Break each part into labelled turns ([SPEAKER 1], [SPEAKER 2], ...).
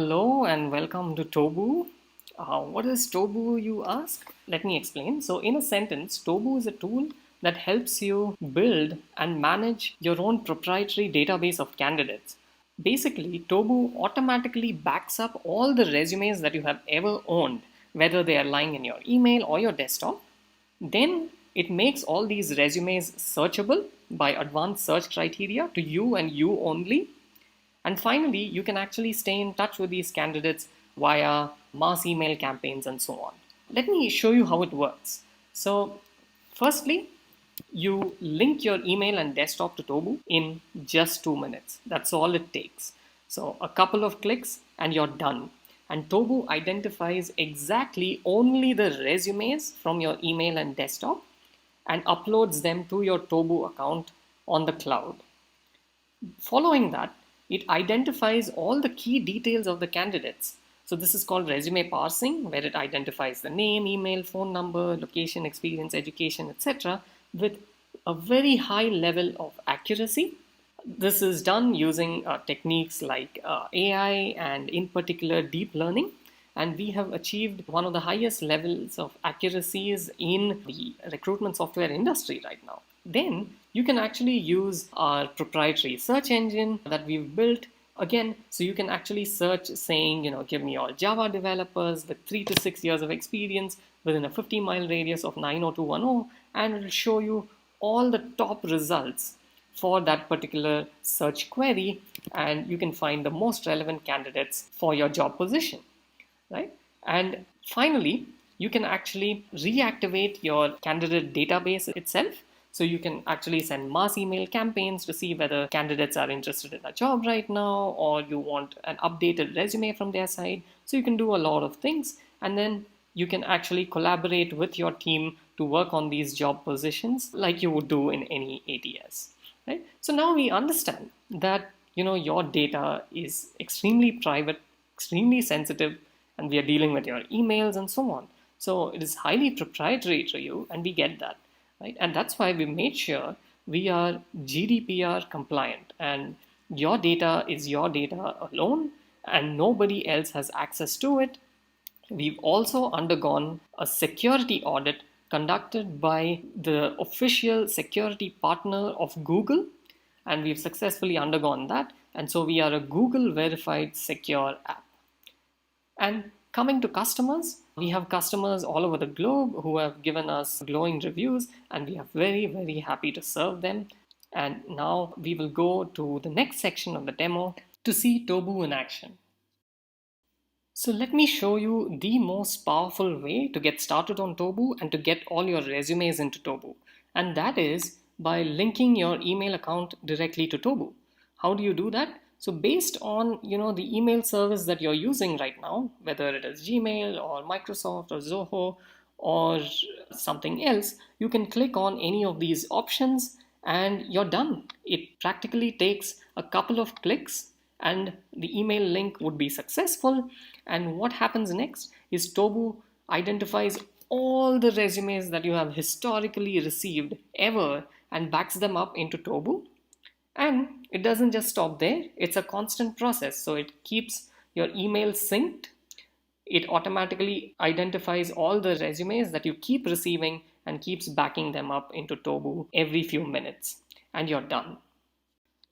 [SPEAKER 1] Hello and welcome to Tobu. What is Tobu, you ask? Let me explain. So, in a sentence, Tobu is a tool that helps you build and manage your own proprietary database of candidates. Basically, Tobu automatically backs up all the resumes that you have ever owned, whether they are lying in your email or your desktop. Then it makes all these resumes searchable by advanced search criteria to you and you only. And finally, you can actually stay in touch with these candidates via mass email campaigns and so on. Let me show you how it works. So, firstly, you link your email and desktop to Tobu in just 2 minutes. That's all it takes. So, a couple of clicks and you're done. And Tobu identifies exactly only the resumes from your email and desktop and uploads them to your Tobu account on the cloud. Following that, it identifies all the key details of the candidates. So this is called resume parsing, where it identifies the name, email, phone number, location, experience, education, etc. with a very high level of accuracy. This is done using techniques like AI and in particular deep learning. And we have achieved one of the highest levels of accuracies in the recruitment software industry right now. Then you can actually use our proprietary search engine that we've built again, so you can actually search saying, give me all Java developers with 3 to 6 years of experience within a 50-mile radius of 90210, and it'll show you all the top results for that particular search query, and you can find the most relevant candidates for your job position, right? And finally, you can actually reactivate your candidate database itself. So you can actually send mass email campaigns to see whether candidates are interested in a job right now, or you want an updated resume from their side. So you can do a lot of things, and then you can actually collaborate with your team to work on these job positions like you would do in any ATS, right? So now we understand that your data is extremely private, extremely sensitive, and we are dealing with your emails and so on. So it is highly proprietary to you, and we get that, right? And that's why we made sure we are GDPR compliant, and your data is your data alone, and nobody else has access to it. We've also undergone a security audit conducted by the official security partner of Google, and we've successfully undergone that. And so we are a Google verified secure app. And coming to customers, we have customers all over the globe who have given us glowing reviews, and we are very, very happy to serve them. And now we will go to the next section of the demo to see Tobu in action. So let me show you the most powerful way to get started on Tobu and to get all your resumes into Tobu. And that is by linking your email account directly to Tobu. How do you do that? So based on the email service that you're using right now, whether it is Gmail or Microsoft or Zoho or something else, you can click on any of these options and you're done. It practically takes a couple of clicks and the email link would be successful. And what happens next is Tobu identifies all the resumes that you have historically received ever and backs them up into Tobu. And it doesn't just stop there, it's a constant process. So it keeps your email synced. It automatically identifies all the resumes that you keep receiving and keeps backing them up into Tobu every few minutes. And you're done.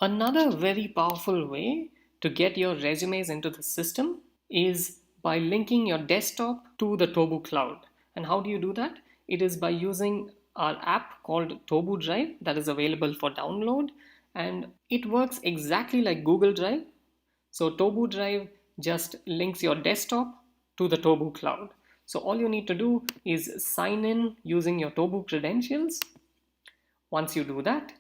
[SPEAKER 1] Another very powerful way to get your resumes into the system is by linking your desktop to the Tobu cloud. And how do you do that? It is by using our app called Tobu Drive that is available for download, and it works exactly like Google Drive. So Tobu Drive just links your desktop to the Tobu cloud. So all you need to do is sign in using your Tobu credentials. Once you do that,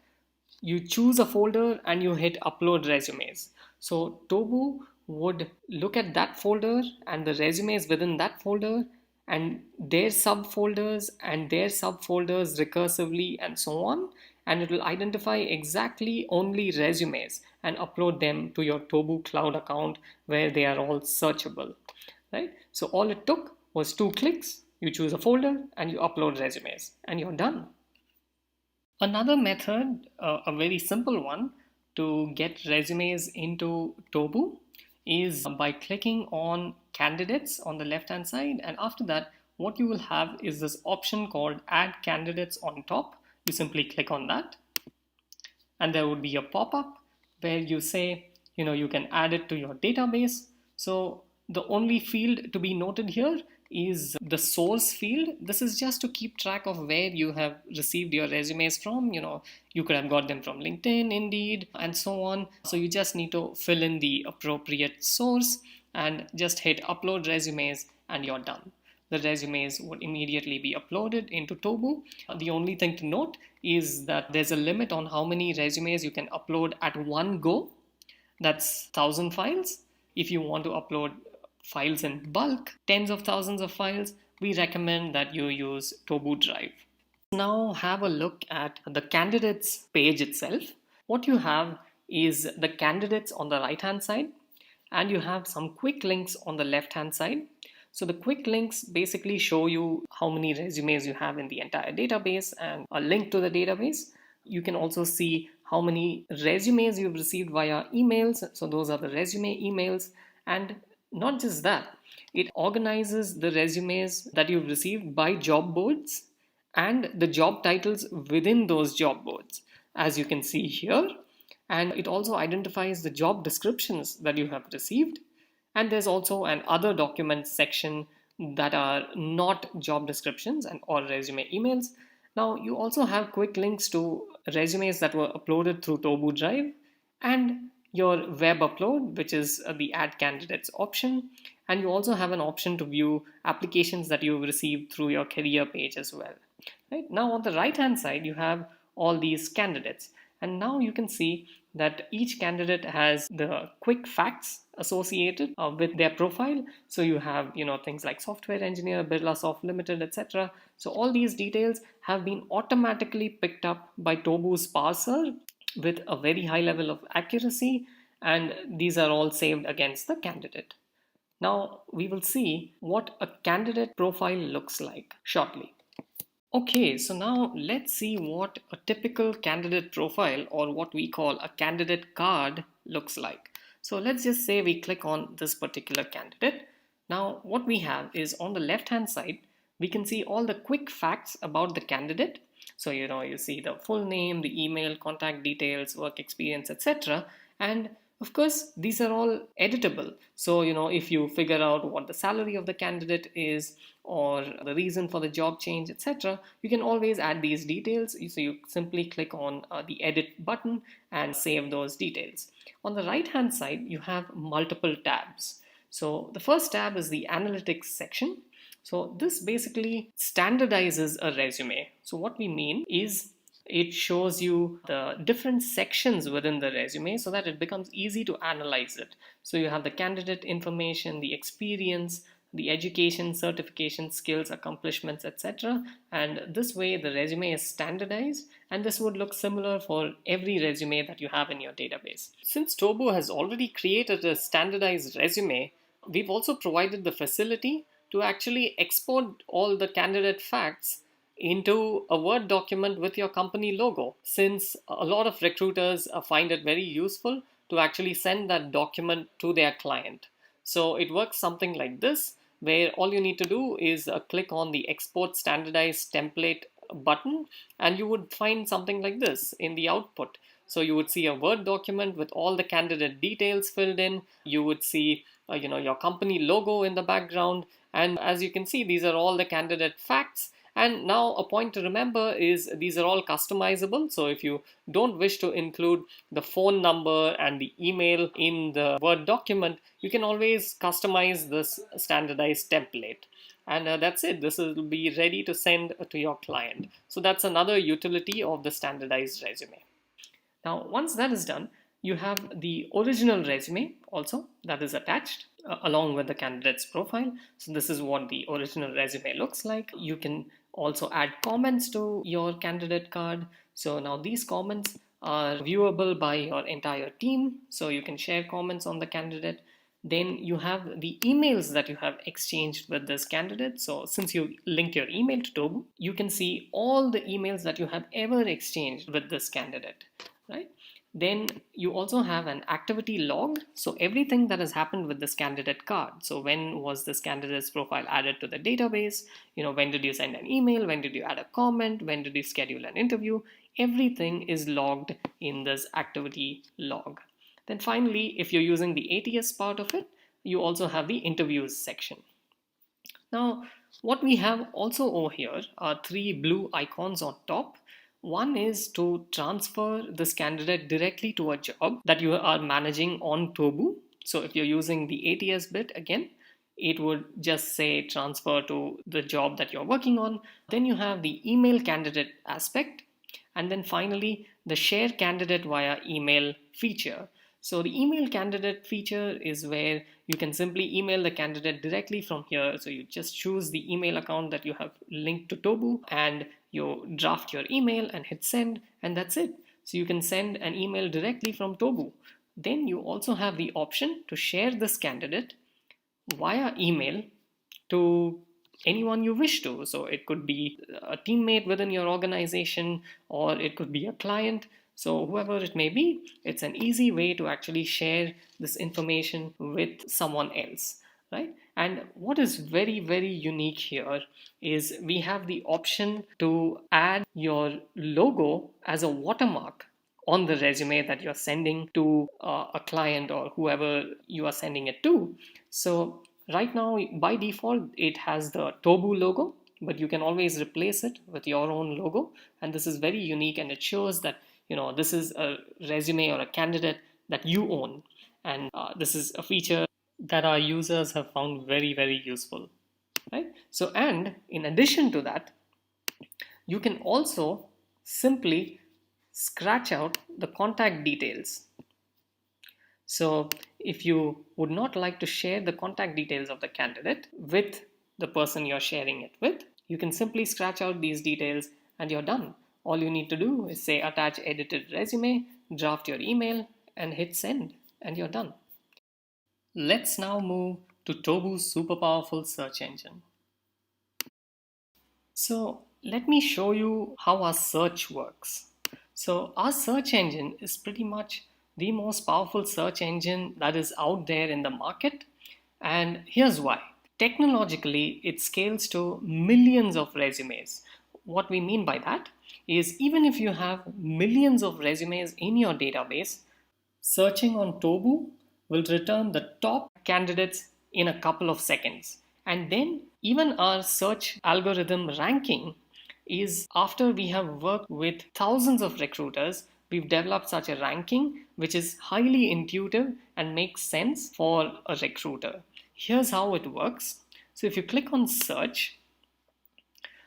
[SPEAKER 1] you choose a folder and you hit upload resumes. So Tobu would look at that folder and the resumes within that folder and their subfolders and their subfolders recursively and so on, and it will identify exactly only resumes and upload them to your Tobu cloud account where they are all searchable, right? So all it took was 2 clicks. You choose a folder and you upload resumes and you're done. Another method, a very simple one, to get resumes into Tobu is by clicking on candidates on the left hand side, and after that what you will have is this option called add candidates on top. You simply click on that and there would be a pop-up where you say, you can add it to your database. So the only field to be noted here is the source field. This is just to keep track of where you have received your resumes from. You could have got them from LinkedIn, Indeed, and so on. So you just need to fill in the appropriate source and just hit upload resumes and you're done. The resumes would immediately be uploaded into Tobu. The only thing to note is that there's a limit on how many resumes you can upload at one go. That's 1,000 files. If you want to upload files in bulk, tens of thousands of files, we recommend that you use Tobu Drive. Now have a look at the candidates page itself. What you have is the candidates on the right hand side, and you have some quick links on the left hand side. So the quick links basically show you how many resumes you have in the entire database and a link to the database. You can also see how many resumes you've received via emails. So those are the resume emails. And not just that, it organizes the resumes that you've received by job boards and the job titles within those job boards, as you can see here. And it also identifies the job descriptions that you have received. And there's also an other documents section that are not job descriptions and or resume emails. Now you also have quick links to resumes that were uploaded through Tobu Drive and your web upload, which is the add candidates option. And you also have an option to view applications that you've received through your career page as well. Right? Now on the right hand side, you have all these candidates. And now you can see that each candidate has the quick facts associated with their profile. So you have, things like software engineer, Birlasoft Limited, etc. So all these details have been automatically picked up by Tobu's parser with a very high level of accuracy, and these are all saved against the candidate. Now we will see what a candidate profile looks like shortly. Okay, so now let's see what a typical candidate profile, or what we call a candidate card, looks like. So let's just say we click on this particular candidate. Now what we have is on the left hand side, we can see all the quick facts about the candidate. So you see the full name, the email, contact details, work experience, etc. And of course, these are all editable. So, if you figure out what the salary of the candidate is or the reason for the job change, etc., you can always add these details. So you simply click on the edit button and save those details. On the right hand side, you have multiple tabs. So the first tab is the analytics section. So this basically standardizes a resume. So what we mean is it shows you the different sections within the resume so that it becomes easy to analyze it. So you have the candidate information, the experience, the education, certification, skills, accomplishments, etc. And this way the resume is standardized, and this would look similar for every resume that you have in your database. Since Tobu has already created a standardized resume, we've also provided the facility to actually export all the candidate facts into a Word document with your company logo, since a lot of recruiters find it very useful to actually send that document to their client. So it works something like this, where all you need to do is click on the export standardized template button, and you would find something like this in the output. So you would see a Word document with all the candidate details filled in. You would see your company logo in the background, and as you can see, these are all the candidate facts. And now a point to remember is these are all customizable. So if you don't wish to include the phone number and the email in the Word document, you can always customize this standardized template. And that's it. This will be ready to send to your client. So that's another utility of the standardized resume. Now, once that is done, you have the original resume also that is attached along with the candidate's profile. So this is what the original resume looks like. You can also add comments to your candidate card. So now these comments are viewable by your entire team. So you can share comments on the candidate. Then you have the emails that you have exchanged with this candidate. So since you linked your email to Tobu, you can see all the emails that you have ever exchanged with this candidate, right? Then you also have an activity log. So everything that has happened with this candidate card. So when was this candidate's profile added to the database? When did you send an email? When did you add a comment? When did you schedule an interview? Everything is logged in this activity log. Then finally, if you're using the ATS part of it, you also have the interviews section. Now, what we have also over here are three blue icons on top. One is to transfer this candidate directly to a job that you are managing on Tobu. So if you're using the ATS bit again, it would just say transfer to the job that you're working on. Then you have the email candidate aspect. And then finally, the share candidate via email feature. So the email candidate feature is where you can simply email the candidate directly from here. So you just choose the email account that you have linked to Tobu and you draft your email and hit send, and that's it. So you can send an email directly from Tobu. Then you also have the option to share this candidate via email to anyone you wish to. So it could be a teammate within your organization, or it could be a client. So whoever it may be, it's an easy way to actually share this information with someone else, right? And what is very, very unique here is we have the option to add your logo as a watermark on the resume that you're sending to a client or whoever you are sending it to. So right now, by default, it has the Tobu logo, but you can always replace it with your own logo. And this is very unique, and it shows that this is a resume or a candidate that you own. And this is a feature that our users have found very, very useful, right? So, and in addition to that, you can also simply scratch out the contact details. So if you would not like to share the contact details of the candidate with the person you're sharing it with, you can simply scratch out these details and you're done. All you need to do is say attach edited resume, draft your email, and hit send, and you're done. Let's now move to Tobu's super powerful search engine. So let me show you how our search works. So our search engine is pretty much the most powerful search engine that is out there in the market. And here's why. Technologically, it scales to millions of resumes. What we mean by that is even if you have millions of resumes in your database, searching on Tobu will return the top candidates in a couple of seconds. And then even our search algorithm ranking is after we have worked with thousands of recruiters, we've developed such a ranking which is highly intuitive and makes sense for a recruiter. Here's how it works. So if you click on search,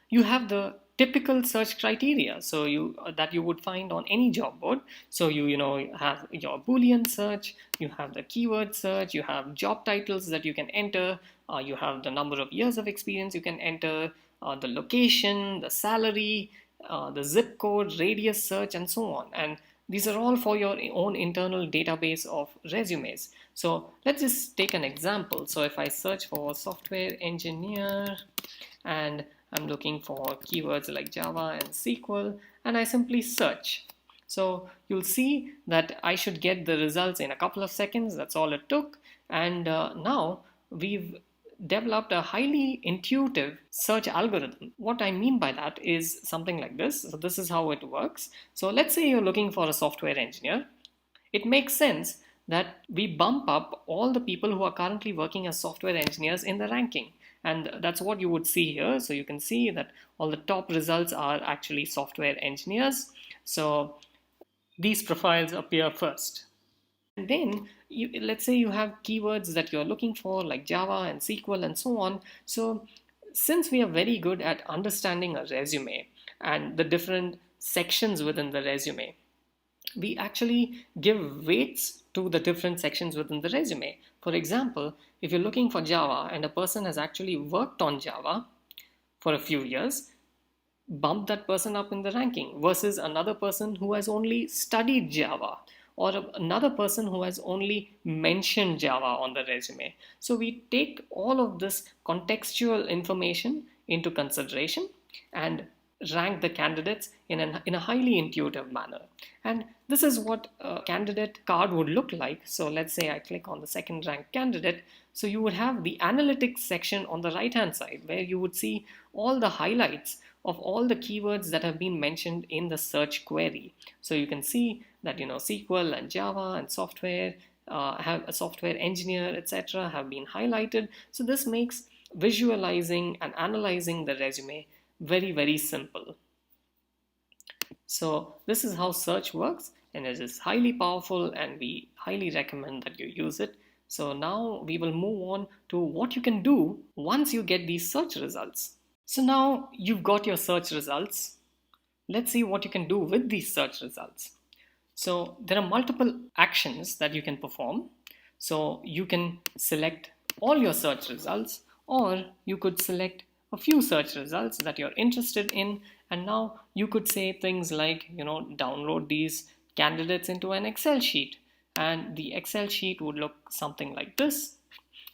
[SPEAKER 1] you have the typical search criteria that you would find on any job board. So you have your Boolean search, you have the keyword search, you have job titles that you can enter, you have the number of years of experience you can enter, the location, the salary, the zip code, radius search, and so on. And these are all for your own internal database of resumes. So let's just take an example. So if I search for software engineer and I'm looking for keywords like Java and SQL, and I simply search. So you'll see that I should get the results in a couple of seconds. That's all it took. And now we've developed a highly intuitive search algorithm. What I mean by that is something like this. So this is how it works. So let's say you're looking for a software engineer. It makes sense that we bump up all the people who are currently working as software engineers in the ranking. And that's what you would see here. So you can see that all the top results are actually software engineers. So these profiles appear first. And then let's say you have keywords that you're looking for like Java and SQL and so on. So since we are very good at understanding a resume and the different sections within the resume, we actually give weights to the different sections within the resume. For example, if you're looking for Java and a person has actually worked on Java for a few years, bump that person up in the ranking versus another person who has only studied Java or another person who has only mentioned Java on the resume. So we take all of this contextual information into consideration, and rank the candidates in a highly intuitive manner. And this is what a candidate card would look like. So let's say I click on the second ranked candidate. So you would have the analytics section on the right hand side where you would see all the highlights of all the keywords that have been mentioned in the search query. So you can see that SQL and Java and software, have a software engineer, etc., have been highlighted. So this makes visualizing and analyzing the resume very, very simple. So this is how search works, and it is highly powerful, and we highly recommend that you use it. So now we will move on to what you can do once you get these search results. So now you've got your search results. Let's see what you can do with these search results. So there are multiple actions that you can perform. So you can select all your search results, or you could select a few search results that you're interested in. And now you could say things like, download these candidates into an Excel sheet. And the Excel sheet would look something like this,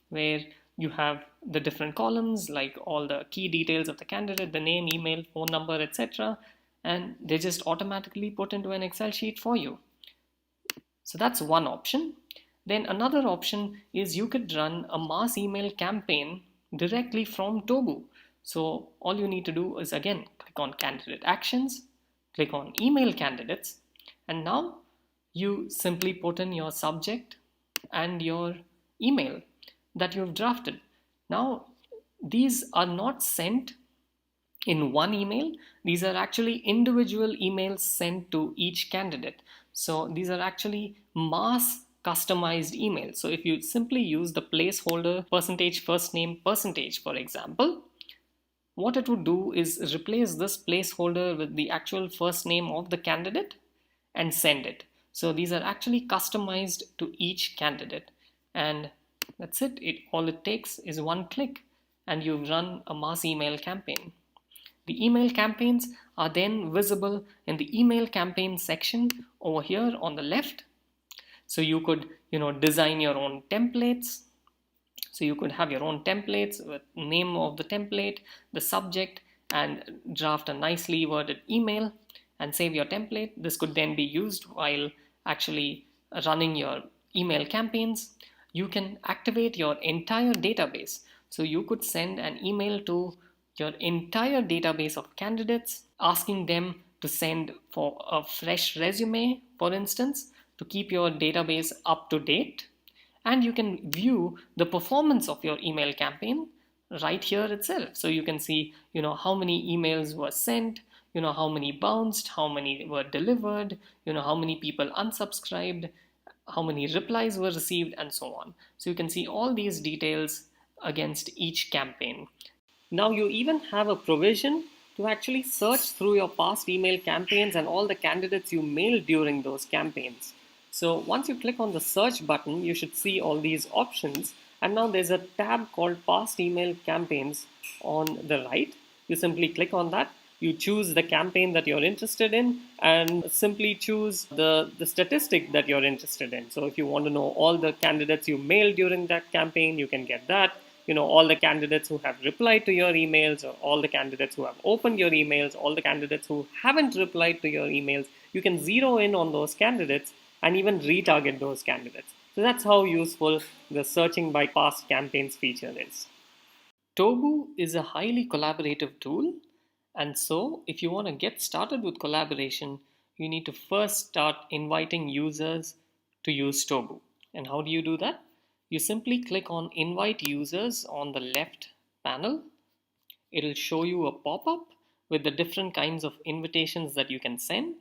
[SPEAKER 1] where you have the different columns, like all the key details of the candidate, the name, email, phone number, etc. And they just automatically put into an Excel sheet for you. So that's one option. Then another option is you could run a mass email campaign directly from Tobu. So all you need to do is, again, click on candidate actions, click on email candidates, and now you simply put in your subject and your email that you've drafted. Now, these are not sent in one email. These are actually individual emails sent to each candidate. So these are actually mass customized emails. So if you simply use the placeholder percentage first name percentage, for example, what it would do is replace this placeholder with the actual first name of the candidate and send it. So these are actually customized to each candidate, and that's it. All it takes is one click and you've run a mass email campaign. The email campaigns are then visible in the email campaign section over here on the left. So you could, design your own templates. So you could have your own templates with name of the template, the subject, and draft a nicely worded email and save your template. This could then be used while actually running your email campaigns. You can activate your entire database. So you could send an email to your entire database of candidates, asking them to send for a fresh resume, for instance, to keep your database up to date. And you can view the performance of your email campaign right here itself. So you can see, how many emails were sent, how many bounced, how many were delivered, how many people unsubscribed, how many replies were received, and so on. So you can see all these details against each campaign. Now you even have a provision to actually search through your past email campaigns and all the candidates you mailed during those campaigns. So once you click on the search button, you should see all these options. And now there's a tab called past email campaigns on the right. You simply click on that. You choose the campaign that you're interested in and simply choose the statistic that you're interested in. So if you want to know all the candidates you mailed during that campaign, you can get that. All the candidates who have replied to your emails, or all the candidates who have opened your emails, all the candidates who haven't replied to your emails. You can zero in on those candidates and even retarget those candidates. So that's how useful the searching by past campaigns feature is. Tobu is a highly collaborative tool, and so if you want to get started with collaboration, you need to first start inviting users to use Tobu. And how do you do that? You simply click on Invite Users on the left panel. It'll show you a pop-up with the different kinds of invitations that you can send.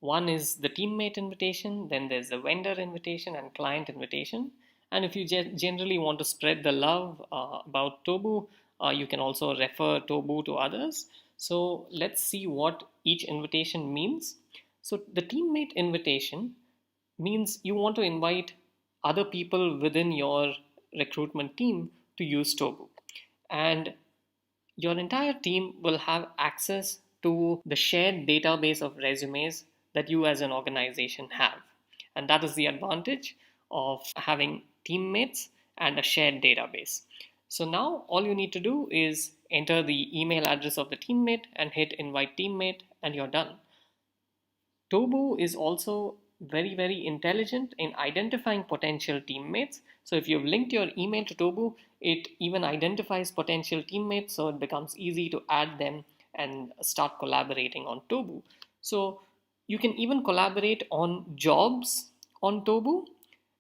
[SPEAKER 1] One is the teammate invitation, then there's the vendor invitation and client invitation. And if you generally want to spread the love about Tobu, you can also refer Tobu to others. So let's see what each invitation means. So the teammate invitation means you want to invite other people within your recruitment team to use Tobu. And your entire team will have access to the shared database of resumes that you as an organization have. And that is the advantage of having teammates and a shared database. So now all you need to do is enter the email address of the teammate and hit invite teammate, and you're done. Tobu is also very intelligent in identifying potential teammates. So if you've linked your email to Tobu, it even identifies potential teammates, so it becomes easy to add them and start collaborating on Tobu. So you can even collaborate on jobs on Tobu,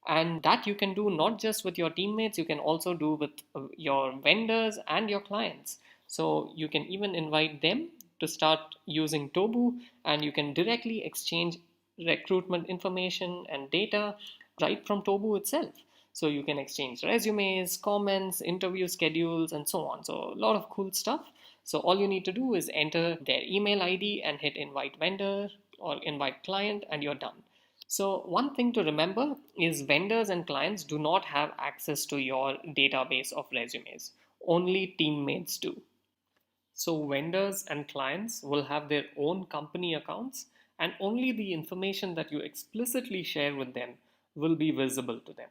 [SPEAKER 1] and that you can do not just with your teammates, you can also do with your vendors and your clients. So you can even invite them to start using Tobu, and you can directly exchange recruitment information and data right from Tobu itself. So you can exchange resumes, comments, interview schedules, and so on. So a lot of cool stuff. So all you need to do is enter their email ID and hit invite vendor or invite client, and you're done. So one thing to remember is vendors and clients do not have access to your database of resumes. Only teammates do. So vendors and clients will have their own company accounts, and only the information that you explicitly share with them will be visible to them.